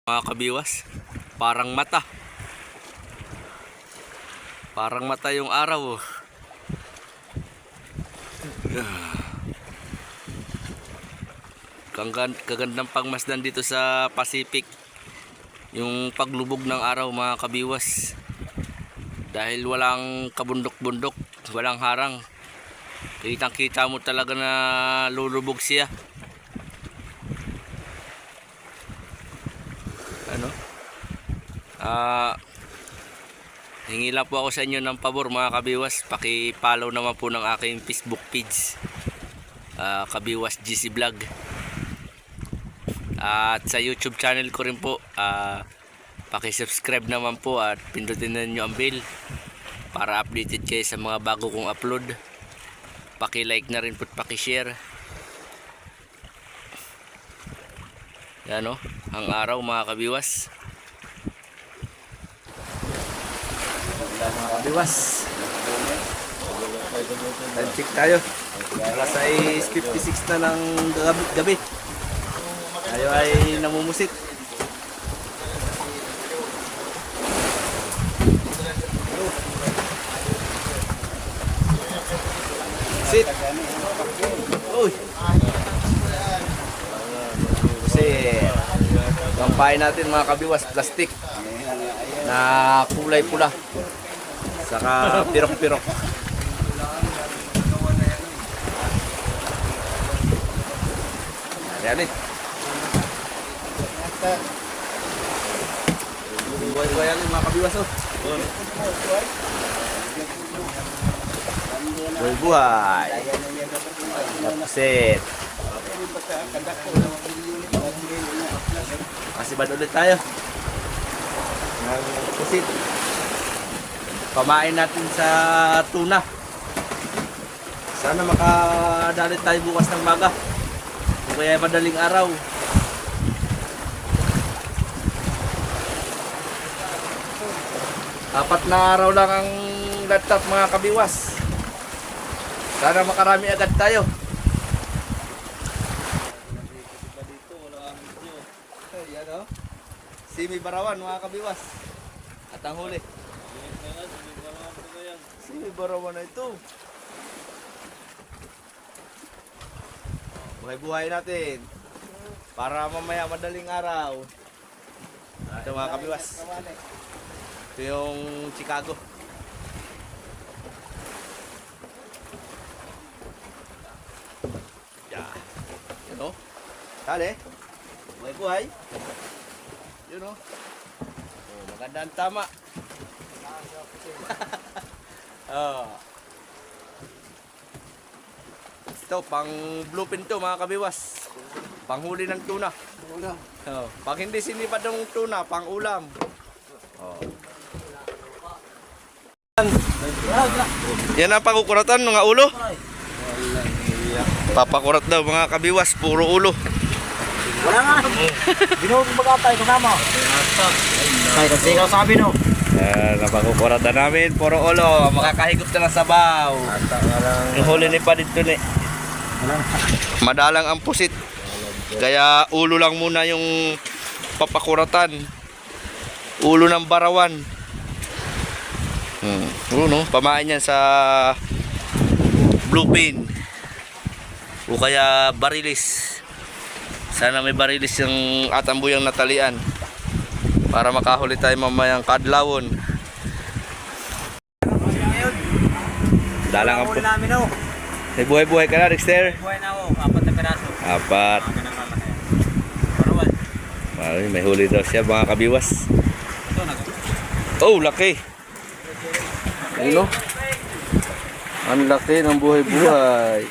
Mga kabiwas, parang mata. Parang mata yung araw. Kagandang pagmasdan dito sa Pacific. Yung paglubog ng araw mga kabiwas. Dahil walang kabundok-bundok, walang harang. Kitang-kita mo talaga na lulubog siya. Ano? Hingi lang po ako sa inyo ng pabor mga kabiwas. Paki-follow naman po ng aking Facebook page, Kabiwas GC Vlog. At sa YouTube channel ko rin po, paki-subscribe naman po at pindutin na nyo ang bell para updated kayo sa mga bago kong upload. Paki-like na rin po at paki-share. Yan o, ang araw mga kabiwas. Mga kabiwas, time check tayo. Alas ay 56 na ng gabi. Tayo ay namumusit. Sit. Uy. Sit. Gampain natin mga kabiwas, plastic na kulay pula. Saka pirok-pirok. Yan eh. Buhay-buhay yan mga kabiwas oh. Buhay-buhay. Tapsit. Masibad ulit tayo. Tapsit. Pamain natin sa tuna. Sana makadalit tayo bukas ng maga. O kaya madaling araw. Apat na araw lang ang laptop mga kabiwas. Sana makarami agad tayo. Simi Barawan mga kabiwas. At ang huli. Simi Barawan na ito. Buhay-buhay natin. Para mamaya madaling araw. Ito mga kabiwas. Ito yung Chicago. Yeah. Yun o. Tali. Buhay-buhay. Yun o. Oh, magandang tama. Oh. Ito, pang bluefin to mga kabiwas. Panghuli ng tuna. Oh. Pag hindi sinipad ng tuna, pang ulam. Oh. Yan ang pakukuratan mga ulo. Papakurat daw mga kabiwas, puro ulo. Wala nga. Binuhog mag-atay kasama. Ay, kasi ikaw sabi no. Napakukuratan namin, puro ulo. Makakahigop na ng sabaw. Yung huli ni pa dito ni. Madalang ang pusit. Kaya ulo lang muna yung papakuratan. Ulo ng barawan. No? Pamain yan sa bluefin. O kaya barilis. Sana may barilis yung atambuyang natalian. Para makahuli tayo mamayang kadlawon. Dalang ang pusit. May buhay-buhay ka na, Dexter? Buhay na ako, 4 na peraso. 4. Barawan. May huli daw siya mga kabiwas. Oh, laki. Ano? Ang laki ng buhay-buhay.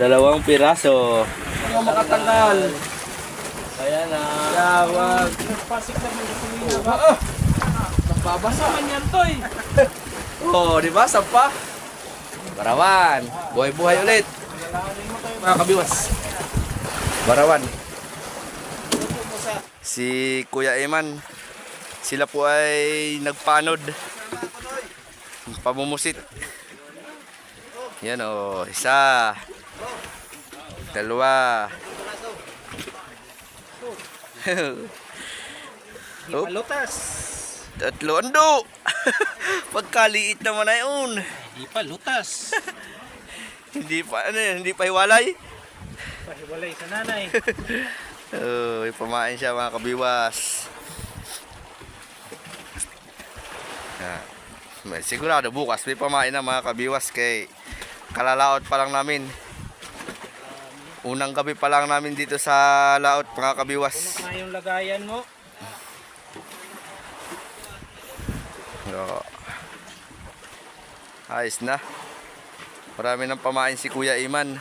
2 piraso. Ano makatanggal? Ayan na. Yawag. Nagpasik na mga kumina ba? Nagbabasa. Saan yan to eh? Oh, di ba? Sampa. Barawan. Buhay-buhay ulit. Mga kabiwas. Barawan. Si Kuya Eman. Sila po ay nagpanod. Pamumusit. Yan o. 1. 2. Oh. Lutas. Tatlo ando. Pagkaliit naman na yun. Di pa lutas. Hindi pa, ano yan, hindi pa hiwalay. Pahiwalay sa nanay. Oh, ipamain siya mga kabiwas. Yan. Sigurado bukas may pamain na mga kabiwas kay kalalaot pa lang namin. Unang gabi pa lang namin dito sa laot mga kabiwas. Puno na yung lagayan mo. So, ayos na. Marami nang pamain si Kuya Iman.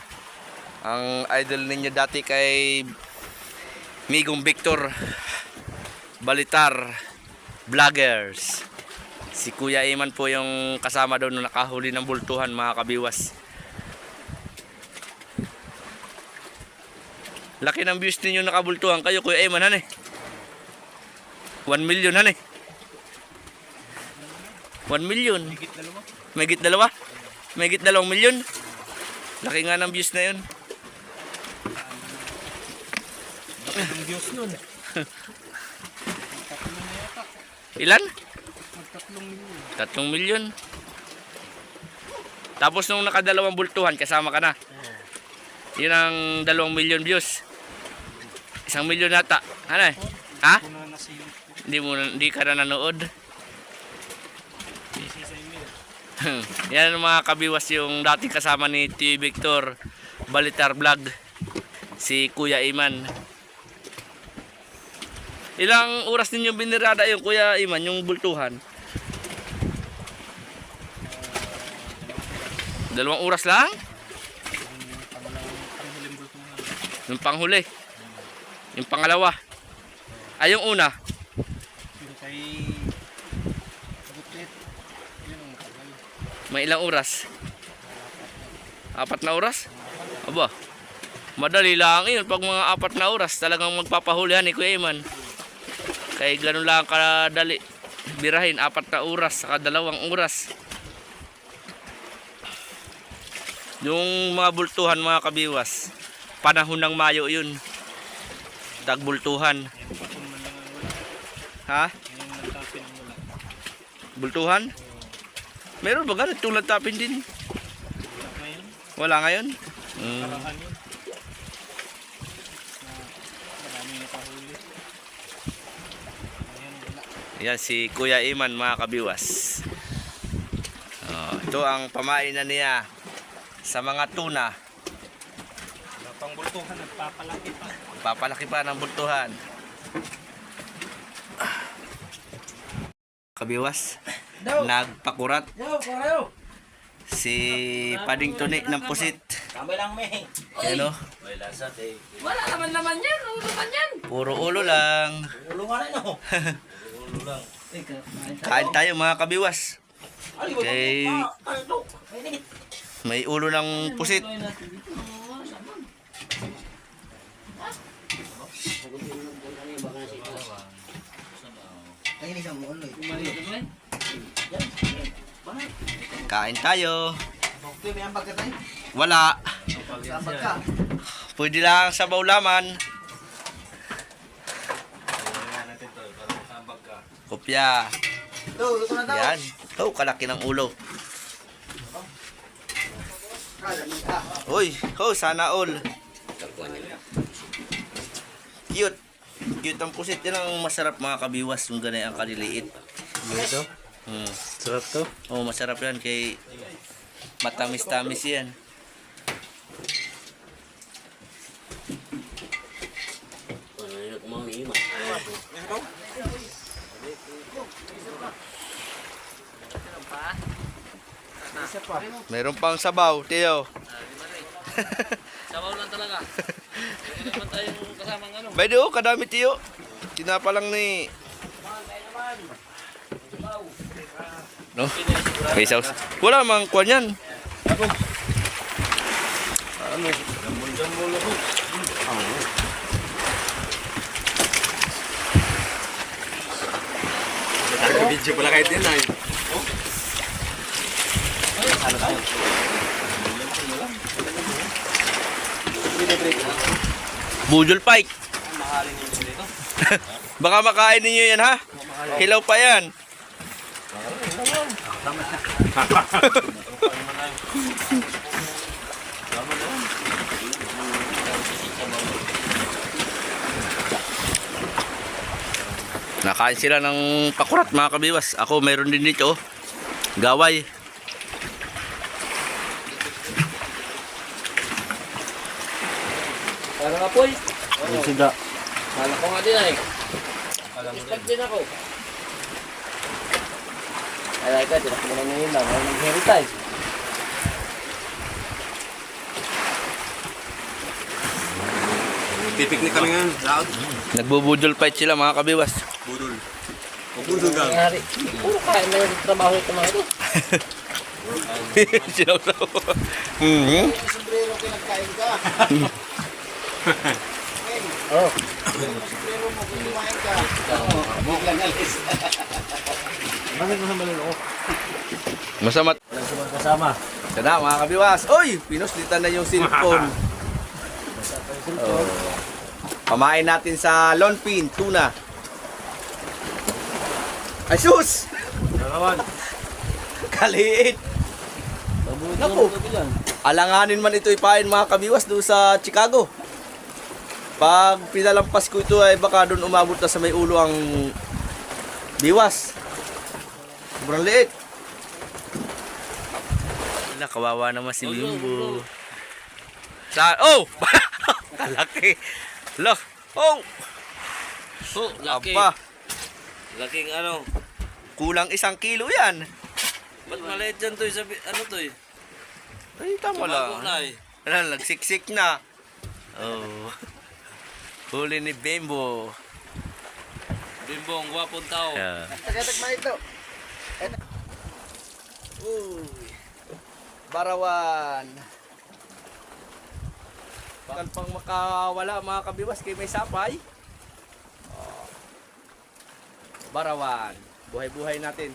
Ang idol ninyo dati kay Migong Victor Balitar Vloggers. Si Kuya Iman po yung kasama daw nung nakahuli ng bultuhan mga kabiwas. Laki ng views ninyo nakabultuhan kayo Kuya Iman han eh. 1 million han eh. 1 million. Megit dalawa? Megit 2 million? Laki nga ng views na yun. Ang Diyos nun. Ilan? 3 3 million. Tapos nung nakadalawang bultuhan, kasama ka na. Yun ang 2 million views. 1 million nata. Ano eh? Ha? Puno na si Hindi ka na nanood. Yan ang mga kabiwas yung dating kasama ni T. Victor Balitar Vlog. Si Kuya Iman. Ilang oras ninyo binirada yung Kuya Iman, yung bultuhan? 2 oras lang? Yung panghuli. Yung pangalawa. Ay, yung una. yung kay Buklet. Yun ang matagal. May ilang oras? 4 na oras? Aba. Madali lang yun. Pag mga 4 na oras, talagang magpapahulihan ni Kuya Iman. Kaya ganun lang kadali. Birahin, 4 na oras, saka 2 oras. Yung mga bultuhan mga kabiwas, panahon ng Mayo yun. Tagbultuhan. Ha? Yung nagtapin ang wala. Bultuhan? Meron ba ganun? Tulad tapin din. Wala ngayon. Wala ngayon? Karahan yun. Maraming nakahuli. Ayan, wala. Yan si Kuya Iman mga kabiwas. Ito ang pamain na niya sa mga tuna. Wala pang bultuhan, nagpapalaki pa. Papalaki pa ng bultuhan. Kabiwas, nagpakurat Yo, karayo. si Pading Tuni ng pusit. Tambay lang, Meng. Ano? Wala naman yan. Ulo man yan. Puro ulo lang. Ulo nga rin ako. Ulo lang. Kain tayo mga kabiwas. Okay. May ulo ng pusit. Kain tayo. Wala. Pwede lang sabaw laman. Kopya. Yan. Oh, kalaki ng ulo. Uy, sana all. Cute. Cute ang pusit. Yan ang masarap mga kabiwas. Yung ganay ang kaliliit. Ito? Sarap to? Oh, masarap yan kay matamis-tamis yan. Meron pang sabaw, Teo. Sabaw lang talaga. Hindi naman tayong kasamang ano. By the way, kadami Teo. Tinapa lang ni... No? May sauce. Wala mang kwan yan. Ano? Jambol ako. Video pala kahit din ay. Bujol pike. Mahalin yung dito. Baka makain ninyo yan ha? Hilaw pa yan. Nakain sila ng pakurat mga kabiwas. Ako mayroon din dito. Gaway. Para nga po. Sida. Kala ko nga din ay. Start din ako. Ay, ka, tinak mo na ngayon lang. Ay, nag-heritage. Pipiknik kami ngayon. Loud. Nagbubudol fight sila mga kabiwas. Budol. Budol ka. Nangyari. Puro kain na yung trabaho ito mga ito. Sinaw-saw. Mhm. Sombrero pinagkain ka. Oh. Sombrero mo kung kumain ka. Biglang alis. Bakit mo sa maluloko? Masama. Walang sumang kasama. Sana mga kabiwas. Oy! Pinuslitan na yung cellphone. Oh. Pamain natin sa lonpin, tuna. Ay sus! Nakawan. Kaliit! Naku! Alanganin man ito ipain mga kabiwas doon sa Chicago. Pag pinalampas ko ito ay baka doon umabot na sa may ulo ang biwas. Sobrang liit. Wala, kawawa naman si Bimbo. Oh! Kalaki. Look. Oh! Oh, laki. Aba, Laking ano. kulang 1 kilo yan. Ba't maliit yan to? Sabi, ano to eh? Ay, tama Tumago lang. na eh. Ano, nagsiksik na. Oh. Huli ni Bimbo. Bimbong, gwapong tao. Yeah. Tagatag na ito. Uy. Barawan. Bakal pang makawala mga kabiwas kay may sapay. Oh. Barawan. Buhay-buhay natin.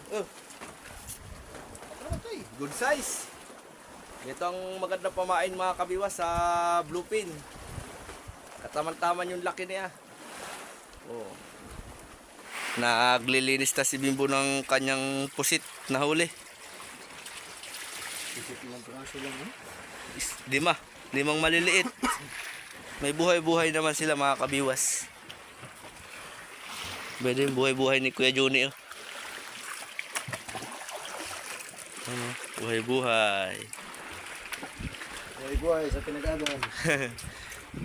Good size. Ito ang maganda pamain mga kabiwas sa bluefin. Kataman-taman yung laki niya. Oh. Naglilinis na si Bimbo ng kanyang pusit na huli. Limang maliliit. May buhay-buhay naman sila mga kabiwas. Pwede yung buhay-buhay ni Kuya Johnny. Oh. Ano? Buhay-buhay. Buhay sa pinag-agan.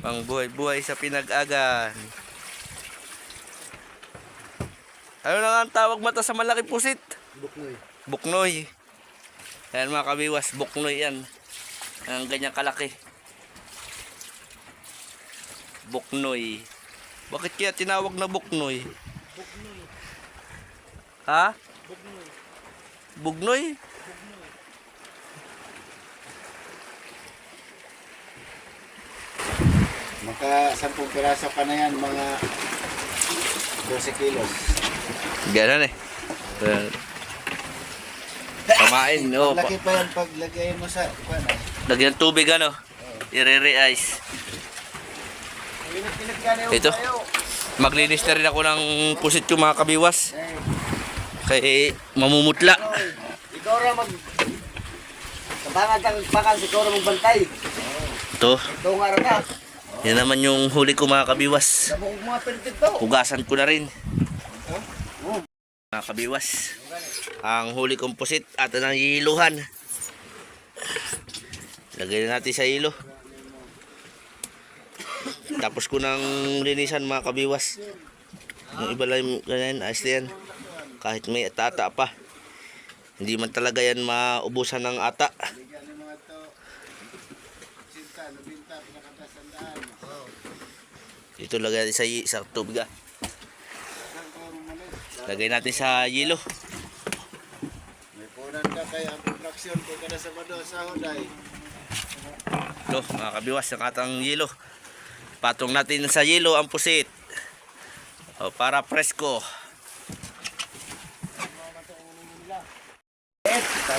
Pang buhay-buhay sa pinag-agan. Ano na nga ang tawag mata sa malaki pusit? Buknoy. Buknoy. Ayan mga kabiwas, buknoy yan. Ang ganyang kalaki. Buknoy. Bakit kaya tinawag na buknoy? Bugnoy. Ha? Bugnoy. Bugnoy? Maka 10 piraso ka na yan, mga 12 kilos. Ganun eh. Pamain, no. Laki pa yan pag lagay mo sa... Lagyan tubig ano. I-re-ice. Ito. Maglinis na rin ako ng pusit ko mga kabiwas. Kaya mamumutla. Ikaw ra mag... Kabangan kang pakan, ikaw ra magbantay. Ito. Ito nga ra ka. Yan naman yung huli ko mga kabiwas. Sabong mga pintig to. Hugasan ko na rin. Mga kabiwas. Ang huli kong pusit at ng hiluhan. Lagay na natin sa hilo. Tapos ko nang linisan mga kabiwas. Yung iba lang ganyan, ayos na yan. Kahit may ata pa. Hindi man talaga yan maubusan ng ata. Ito lagay natin sa tubig. Lagay natin sa yelo. May punan ka kay ang production ko kada Sabado sa Huday. Ito mga kabiwas, ang atang yelo. Patong natin sa yelo ang pusit. O, para presko.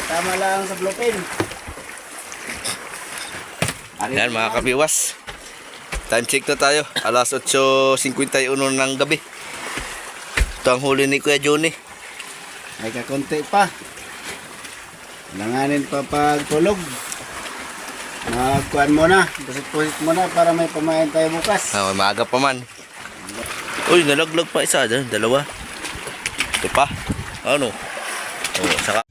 Tama lang sa bluepin. Yan mga kabiwas. Time check na tayo. Alas 8:51 ng gabi. Ito ang huli ni Kuya Johnny. May kakunti pa. Langanin pa pagtulog. Magkuhan mo na. Pusit mo na para may pamain tayo bukas. Ah, maaga pa man. Uy, nalaglag pa isa dyan. Dalawa. Ito pa. Ano? Oh, saka.